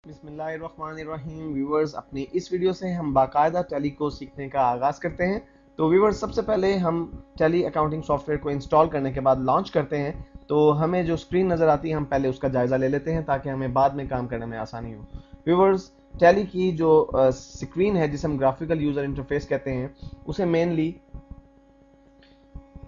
बिस्मिल्लाहिर्रहमानिर्रहीम। व्यूवर्स, अपनी इस वीडियो से हम बाकायदा टैली को सीखने का आगाज़ करते हैं। तो व्यूवर्स, सबसे पहले हम टैली अकाउंटिंग सॉफ्टवेयर को इंस्टॉल करने के बाद लॉन्च करते हैं। तो हमें जो स्क्रीन नज़र आती है हम पहले उसका जायज़ा ले लेते हैं ताकि हमें बाद में काम करने में आसानी हो। व्यूवर्स, टैली की जो स्क्रीन है जिसे हम ग्राफिकल यूज़र इंटरफेस कहते हैं, उसे मेनली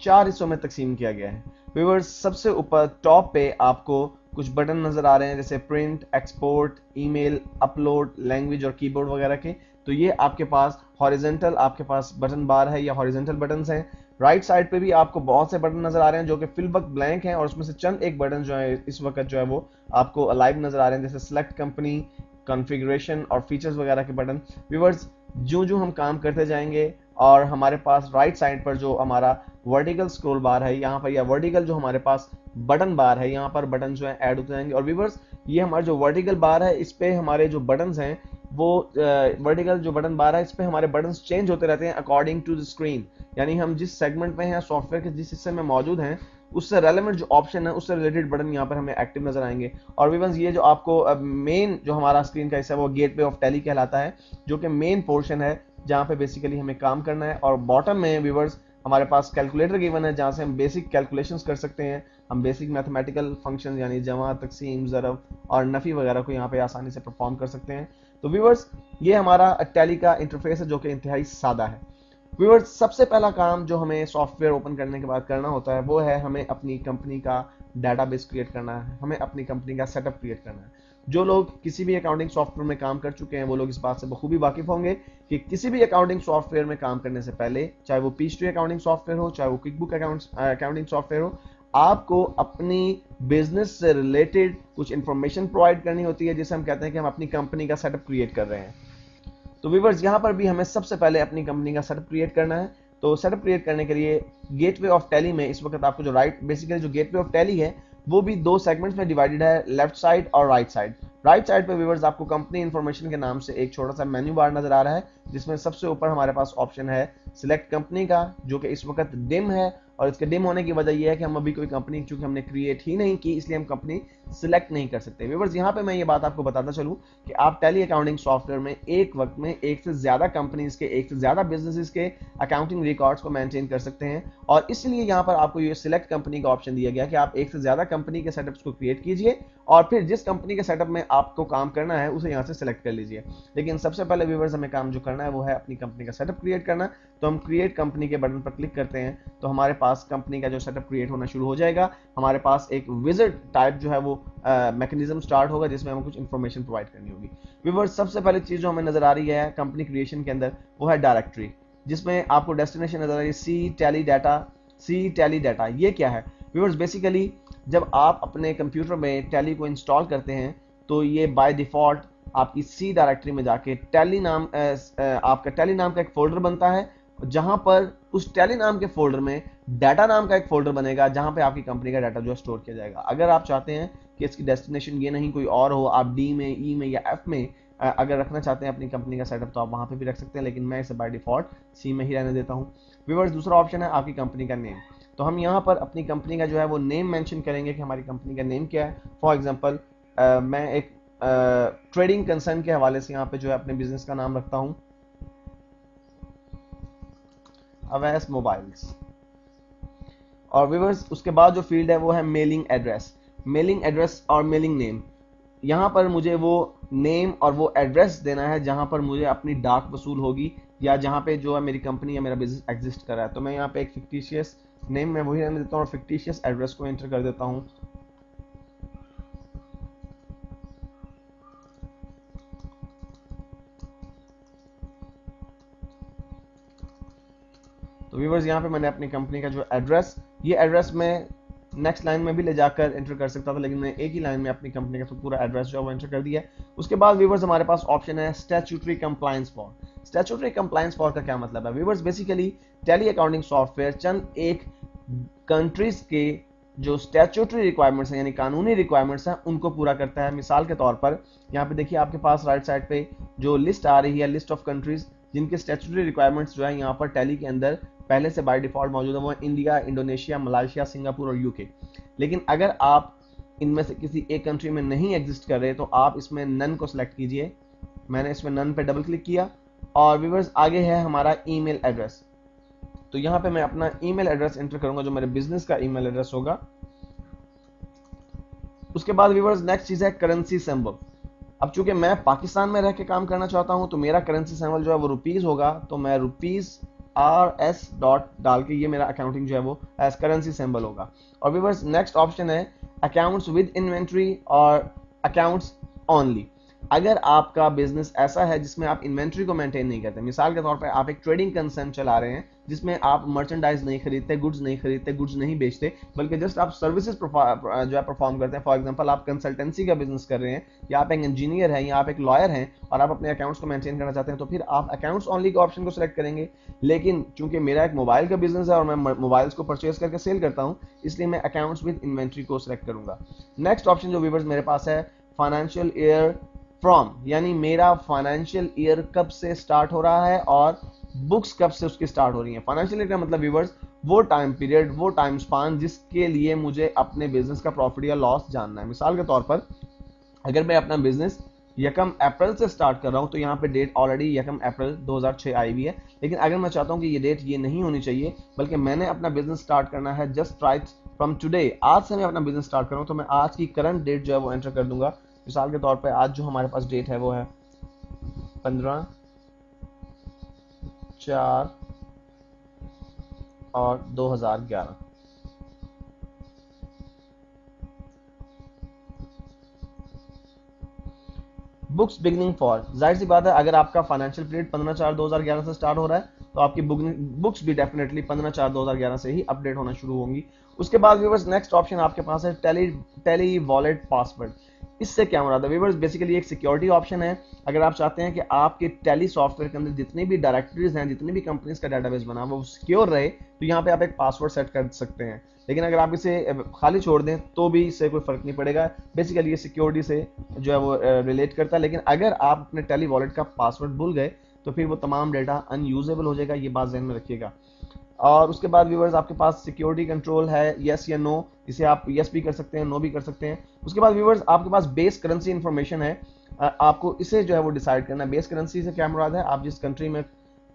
4 हिस्सों में तकसीम किया गया है। व्यूवर्स, सबसे ऊपर टॉप पे आपको कुछ बटन नजर आ रहे हैं जैसे print, export, email, upload, language और कीबोर्ड वगैरह के। तो ये आपके पास हॉरिजॉन्टल आपके पास बटन बार है या हॉरिजॉन्टल बटन्स हैं। राइट साइड पे भी आपको बहुत से बटन नजर आ रहे हैं जो कि फिल वक्त ब्लैंक हैं, और उसमें से चंद एक बटन जो है इस वक्त जो है वो आपको अलाइव नजर आ रहे हैं, जैसे सेलेक्ट कंपनी, कॉन्फ़िगरेशन और फीचर्स वगैरह के बटन। व्यूवर्स, जो हम काम करते जाएंगे और हमारे पास राइट साइड पर जो हमारा वर्टिकल स्क्रॉल बार है यहाँ पर, या वर्टिकल जो हमारे पास बटन बार है यहाँ पर बटन जो है ऐड होते जाएंगे। और व्यूवर्स, ये हमारा जो वर्टिकल बार है इस पे हमारे जो बटन्स हैं वो वर्टिकल जो बटन बार है इस पे हमारे बटन्स चेंज होते रहते हैं अकॉर्डिंग टू द स्क्रीन। यानी हम जिस सेगमेंट में हैं, सॉफ्टवेयर के जिस हिस्से में मौजूद हैं, उससे रेलेवेंट जो ऑप्शन है उससे रिलेटेड बटन यहाँ पर हमें एक्टिव नजर आएंगे। और व्यूवर्स, ये जो आपको मेन जो हमारा स्क्रीन का हिस्सा है वो गेटवे ऑफ टैली कहलाता है, जो कि मेन पोर्शन है जहाँ पे बेसिकली हमें काम करना है। और बॉटम में व्यूवर्स हमारे पास कैलकुलेटर गिवन है जहाँ से हम बेसिक कैलकुलेशंस कर सकते हैं। हम बेसिक मैथमेटिकल फंक्शन यानी जमा, तकसीम, ज़रब और नफ़ी वगैरह को यहाँ पे आसानी से परफॉर्म कर सकते हैं। तो व्यूवर्स, ये हमारा टैली का इंटरफेस है जो कि इंतहाई सादा है। व्यूअर्स, सबसे पहला काम जो हमें सॉफ्टवेयर ओपन करने के बाद करना होता है वो है हमें अपनी कंपनी का डाटाबेस क्रिएट करना है, हमें अपनी कंपनी का सेटअप क्रिएट करना है। जो लोग किसी भी अकाउंटिंग सॉफ्टवेयर में काम कर चुके हैं वो लोग इस बात से बखूबी वाकिफ होंगे कि किसी भी अकाउंटिंग सॉफ्टवेयर में काम करने से पहले, चाहे वो पीच3 अकाउंटिंग सॉफ्टवेयर हो, चाहे वो क्विकबुक अकाउंटिंग सॉफ्टवेयर हो, आपको अपनी बिजनेस से रिलेटेड कुछ इंफॉर्मेशन प्रोवाइड करनी होती है जिसे हम कहते हैं कि हम अपनी कंपनी का सेटअप क्रिएट कर रहे हैं। तो व्यूवर्स, यहाँ पर भी हमें सबसे पहले अपनी कंपनी का सेटअप क्रिएट करना है। तो सेटअप क्रिएट करने के लिए गेटवे ऑफ टैली में इस वक्त आपको जो बेसिकली जो गेटवे ऑफ टैली है वो भी दो सेगमेंट्स में डिवाइडेड है, लेफ्ट साइड और राइट साइड। राइट साइड पे व्यूवर्स आपको कंपनी इंफॉर्मेशन के नाम से एक छोटा सा मेन्यू बार नजर आ रहा है जिसमें सबसे ऊपर हमारे पास ऑप्शन है सिलेक्ट कंपनी का, जो कि इस वक्त डिम है। और इसके डिम होने की वजह यह है कि हम अभी कोई कंपनी चूंकि हमने क्रिएट ही नहीं की, इसलिए हम कंपनी सिलेक्ट नहीं कर सकते। व्यूवर्स, यहाँ पे मैं ये बात आपको बताता चलूं कि आप टैली अकाउंटिंग सॉफ्टवेयर में एक वक्त में एक से ज्यादा कंपनीज के, एक से ज्यादा बिजनेसेस के अकाउंटिंग रिकॉर्ड्स को मेंटेन कर सकते हैं। और इसलिए यहाँ पर आपको ये सिलेक्ट कंपनी का ऑप्शन दिया गया कि आप एक से ज्यादा कंपनी के सेटअप्स को क्रिएट कीजिए और फिर जिस कंपनी के सेटअप में आपको काम करना है उसे यहाँ से सिलेक्ट कर लीजिए। लेकिन सबसे पहले व्यूवर्स हमें काम जो करना है वो है अपनी कंपनी का सेटअप क्रिएट करना। तो हम क्रिएट कंपनी के बटन पर क्लिक करते हैं तो हमारे पास कंपनी का जो सेटअप क्रिएट होना शुरू हो जाएगा। हमारे पास एक विजिट टाइप जो है वो मैकेनिज्म स्टार्ट होगा जिसमें हमें कुछ इंफॉर्मेशन प्रोवाइड करनी होगी। व्यूवर्स, सबसे पहले चीज जो हमें नजर आ रही है कंपनी क्रिएशन के अंदर वो है डायरेक्टरी, जिसमें आपको डेस्टिनेशन नजर आ रही है सी टैली डाटा। सी टैली डाटा ये क्या है? व्यूवर्स, बेसिकली जब आप अपने कंप्यूटर में टैली को इंस्टॉल करते हैं तो ये बाय डिफॉल्ट आपकी सी डायरेक्टरी में जाके टैली नाम आपका टैली नाम का एक फोल्डर बनता है, जहां पर उस टैली नाम के फोल्डर में डाटा नाम का एक फोल्डर बनेगा जहां पे आपकी कंपनी का डाटा जो है स्टोर किया जाएगा। अगर आप चाहते हैं कि इसकी डेस्टिनेशन ये नहीं कोई और हो, आप डी में, ई में या एफ में अगर रखना चाहते हैं अपनी कंपनी का सेटअप तो आप वहां पे भी रख सकते हैं, लेकिन मैं इसे बाय डिफॉल्ट सी में ही रहने देता हूं। व्यूअर्स, दूसरा ऑप्शन है आपकी कंपनी का नेम। तो हम यहाँ पर अपनी कंपनी का जो है वो नेम मेंशन करेंगे कि हमारी कंपनी का नेम क्या है। फॉर एग्जांपल मैं एक ट्रेडिंग कंसर्न के हवाले से यहाँ पे जो है अपने बिजनेस का नाम रखता हूँ अवैस मोबाइल्स। और व्यूअर्स, उसके बाद जो फील्ड है वो है मेलिंग एड्रेस। मेलिंग एड्रेस और मेलिंग नेम, यहाँ पर मुझे वो नेम और वो एड्रेस देना है जहाँ पर मुझे अपनी डाक वसूल होगी या जहाँ पे जो है मेरी कंपनी या मेरा बिजनेस एग्जिस्ट कर रहा है। तो मैं यहाँ पे एक फिक्टिशियस नेम में वही रहने देता हूँ और फिक्टिशियस एड्रेस को एंटर कर देता हूँ। तो व्यूवर्स, यहाँ पे मैंने अपनी कंपनी का जो एड्रेस, ये एड्रेस में नेक्स्ट लाइन में भी ले जाकर एंटर कर सकता था, लेकिन मैं एक ही लाइन में अपनी कंपनी का पूरा एड्रेस जो है वो एंटर कर दिया। उसके बाद व्यूवर्स हमारे पास ऑप्शन है statutory compliance for. Statutory compliance for का क्या मतलब है? Viewers, basically Tally accounting software चंद एक कंट्रीज के जो स्टैट्यूटरी रिक्वायरमेंट्स हैं यानी कानूनी रिक्वायरमेंट्स हैं उनको पूरा करता है। मिसाल के तौर पर यहाँ पे देखिए आपके पास राइट साइड पे जो लिस्ट आ रही है, लिस्ट ऑफ कंट्रीज जिनके स्टैट्यूटरी रिक्वायरमेंट्स जो है यहाँ पर टैली के अंदर पहले से बाय डिफॉल्ट मौजूद है, वो है इंडिया, इंडोनेशिया, मलेशिया, सिंगापुर और यूके। लेकिन अगर आप इनमें से किसी एक कंट्री में नहीं एग्जिस्ट कर रहे तो आप इसमें नन को सिलेक्ट कीजिए। मैंने इसमें नन पे डबल क्लिक किया और व्यूअर्स आगे है हमारा ईमेल एड्रेस। तो यहाँ पे मैं अपना ईमेल एड्रेस एंटर करूंगा जो मेरे बिजनेस का ईमेल एड्रेस होगा। उसके बाद व्यूअर्स नेक्स्ट चीज है करेंसी सिंबल। अब चूंकि मैं पाकिस्तान में रह के काम करना चाहता हूं तो मेरा करेंसी सिंबल जो है वो रुपीज होगा, तो मैं रुपीज RS डॉट डाल के ये मेरा अकाउंटिंग जो है वो एज करेंसी सिंबल होगा। और व्यूअर्स नेक्स्ट ऑप्शन है अकाउंट्स विद इन्वेंट्री और अकाउंट्स ओनली। अगर आपका बिजनेस ऐसा है जिसमें आप इन्वेंट्री को मेंटेन नहीं करते, मिसाल के तौर पर आप एक ट्रेडिंग कंसर्न चला रहे हैं जिसमें आप मर्चेंडाइज नहीं खरीदते, गुड्स नहीं खरीदते, गुड्स नहीं बेचते, बल्कि जस्ट आप सर्विसेज जो है परफॉर्म करते हैं। फॉर एग्जांपल आप कंसल्टेंसी का बिजनेस कर रहे हैं, या आप एक इंजीनियर हैं, या आप एक लॉयर हैं और आप अपने अकाउंट्स को मेंटेन करना चाहते हैं, तो फिर आप अकाउंट्स ओनली के ऑप्शन को सिलेक्ट करेंगे। लेकिन चूंकि मेरा एक मोबाइल का बिजनेस है और मैं मोबाइल्स को परचेज करके सेल करता हूं, इसलिए मैं अकाउंट्स विद इन्वेंट्री को सिलेक्ट करूंगा। नेक्स्ट ऑप्शन जो व्यूअर्स मेरे पास है फाइनेंशियल ईयर फ्रॉम, यानी मेरा फाइनेंशियल ईयर कब से स्टार्ट हो रहा है और बुक्स कब से उसकी स्टार्ट हो रही है। फाइनेंशियल ईयर का मतलब व्यूअर्स वो टाइम पीरियड, वो टाइम स्पान जिसके लिए मुझे अपने बिजनेस का प्रॉफिट या लॉस जानना है। मिसाल के तौर पर अगर मैं अपना बिजनेस 1 अप्रैल से स्टार्ट कर रहा हूं तो यहाँ पे डेट ऑलरेडी 1 अप्रैल 2006 आई हुई है। लेकिन अगर मैं चाहता हूं कि ये डेट ये नहीं होनी चाहिए, बल्कि मैंने अपना बिजनेस स्टार्ट करना है जस्ट राइट फ्रॉम टुडे, आज से मैं अपना बिजनेस स्टार्ट कर रहा हूं, तो मैं आज की करंट डेट जो है वो एंटर कर दूंगा। मिसाल के तौर पर आज जो हमारे पास डेट है वो है 15/4 और 2011। बुक्स बिगनिंग फॉर, जाहिर सी बात है अगर आपका फाइनेंशियल पीरियड 15/4/2011 से स्टार्ट हो रहा है तो आपकी बुक्स भी डेफिनेटली 15/4/2011 से ही अपडेट होना शुरू होंगी। उसके बाद व्यूअर्स नेक्स्ट ऑप्शन आपके पास है टेली वॉलेट पासवर्ड। इससे क्या मुराद है व्यूअर्स, बेसिकली एक सिक्योरिटी ऑप्शन है। अगर आप चाहते हैं कि आपके टेली सॉफ्टवेयर के अंदर जितनी भी डायरेक्टरीज हैं, जितनी भी कंपनीज का डेटाबेस बना वो सिक्योर रहे, तो यहाँ पे आप एक पासवर्ड सेट कर सकते हैं। लेकिन अगर आप इसे खाली छोड़ दें तो भी इससे कोई फर्क नहीं पड़ेगा। बेसिकली ये सिक्योरिटी से जो है वो रिलेट करता है। लेकिन अगर आप अपने टेली वॉलेट का पासवर्ड भूल गए तो फिर वो तमाम डेटा अनयूजेबल हो जाएगा, ये बात ध्यान में रखिएगा। और उसके बाद व्यूअर्स आपके पास सिक्योरिटी कंट्रोल है, यस या नो, इसे आप यस भी कर सकते हैं, नो भी कर सकते हैं। उसके बाद व्यूअर्स आपके पास बेस करेंसी इंफॉर्मेशन है, आपको इसे जो है वो डिसाइड करना है। बेस करेंसी से क्या मुराद है, आप जिस कंट्री में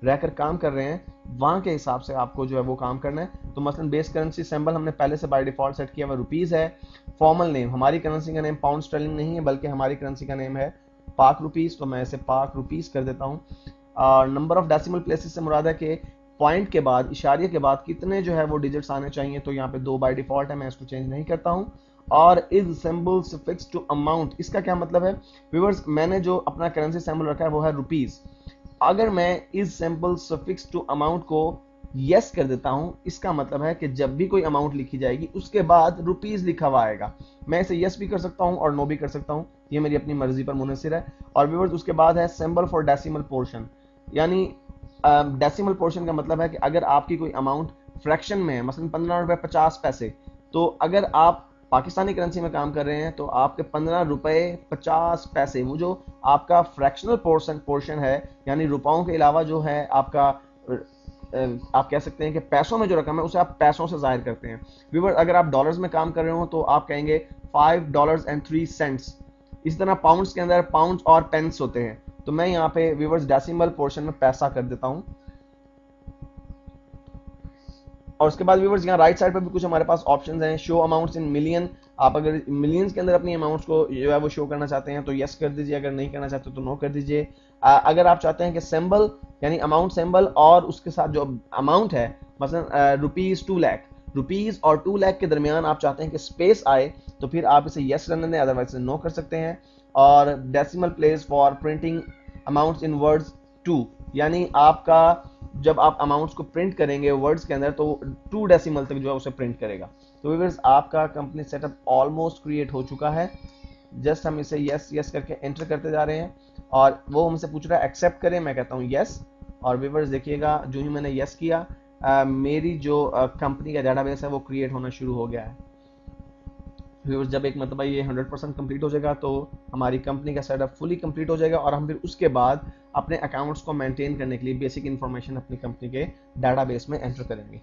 रहकर काम कर रहे हैं वहां के हिसाब से आपको जो है वो काम करना है। तो मसलन बेस करेंसी सिंबल हमने पहले से बाय डिफॉल्ट सेट किया हुआ रुपीज है। फॉर्मल नेम, हमारी करेंसी का नेम पाउंड स्टर्लिंग नहीं है बल्कि हमारी करेंसी का नेम है पाक रुपीज, तो मैं इसे पाक रुपीज कर देता हूँ। नंबर ऑफ डेसिमल प्लेसेस से मुराद है कि पॉइंट के बाद, इशारे के बाद कितने जो है वो डिजिट्स आने चाहिए, तो यहाँ पे 2 बाय डिफॉल्ट है, मैं इसको चेंज नहीं करता हूँ। और is symbol fix to amount, इसका क्या मतलब है व्यूअर्स, मैंने जो अपना करेंसी सिंबल रखा है वो है रुपीज। अगर मैं is symbol suffix to amount को यस कर देता हूं, इसका मतलब है कि जब भी कोई अमाउंट लिखी जाएगी उसके बाद रुपीज लिखा हुआ आएगा। मैं इसे यस भी कर सकता हूं और नो भी कर सकता हूं, ये मेरी अपनी मर्जी पर मुनहसिर है। और व्यूअर्स उसके बाद है सिंबल फॉर डेसिमल पोर्शन, यानी डेसिमल पोर्शन का मतलब है कि अगर आपकी कोई अमाउंट फ्रैक्शन में है, मसलन 15 रुपए 50 पैसे, तो अगर आप पाकिस्तानी करेंसी में काम कर रहे हैं तो आपके 15 रुपए 50 पैसे, वो जो आपका फ्रैक्शनल पोर्शन है, यानी रुपयों के अलावा जो है आपका आप कह सकते हैं कि पैसों में जो रकम है उसे आप पैसों से जाहिर करते हैं। व्यूअर अगर आप डॉलर्स में काम कर रहे हो तो आप कहेंगे $5.03। इस तरह पाउंड्स के अंदर पाउंड्स और पेंस होते हैं, तो मैं यहाँ पे व्यूअर्स डेसिमल पोर्शन में पैसा कर देता हूँ। और उसके बाद व्यूअर्स यहाँ राइट साइड पर भी कुछ हमारे पास ऑप्शंस हैं। शो अमाउंट्स इन मिलियन, आप अगर मिलियंस के अंदर अपनी अमाउंट्स को जो है वो शो करना चाहते हैं तो यस कर दीजिए, अगर नहीं करना चाहते तो नो कर दीजिए। अगर आप चाहते हैं कि सिंबल यानी अमाउंट सिंबल और उसके साथ जो अमाउंट है, मसलन ₹2 लाख, रुपीज और 2 लाख के दरमियान आप चाहते हैं कि स्पेस आए, तो फिर आप इसे यस करने दें, अदरवाइज नो कर सकते हैं। और decimal place for printing amounts in words 2, यानी आपका जब आप अमाउंट्स को प्रिंट करेंगे वर्ड्स के अंदर तो 2 डेसिमल तक जो है उसे प्रिंट करेगा। तो व्यूअर्स आपका कंपनी सेटअप ऑलमोस्ट क्रिएट हो चुका है। जस्ट हम इसे यस यस करके एंटर करते जा रहे हैं और वो हमसे पूछ रहा है एक्सेप्ट करें, मैं कहता हूँ यस। और व्यूअर्स देखिएगा जो ही मैंने यस किया मेरी जो कंपनी का डेटाबेस है वो क्रिएट होना शुरू हो गया है। व्यूअर्स जब एक मतलब ये 100% कंप्लीट हो जाएगा तो हमारी कंपनी का सेटअप फुली कंप्लीट हो जाएगा और हम फिर उसके बाद अपने अकाउंट्स को मेंटेन करने के लिए बेसिक इंफॉर्मेशन अपनी कंपनी के डेटाबेस में एंटर करेंगे।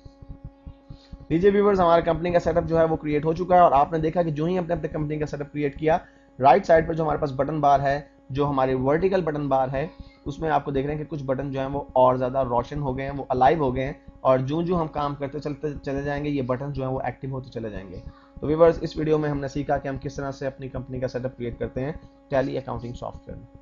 लीजिए व्यूवर्स, हमारे कंपनी का सेटअप जो है वो क्रिएट हो चुका है और आपने देखा कि जो ही हमने अपने कंपनी का सेटअप क्रिएट किया, राइट साइड पर जो हमारे पास बटन बार है, जो हमारे वर्टिकल बटन बार है, उसमें आपको देख रहे हैं कि कुछ बटन जो हैं वो और ज़्यादा रोशन हो गए हैं, वो अलाइव हो गए हैं और जो जो हम काम करते चलते चले जाएंगे ये बटन जो है वो एक्टिव होते चले जाएंगे। तो व्यूवर्स, इस वीडियो में हमने सीखा कि हम किस तरह से अपनी कंपनी का सेटअप क्रिएट करते हैं टैली अकाउंटिंग सॉफ्टवेयर में।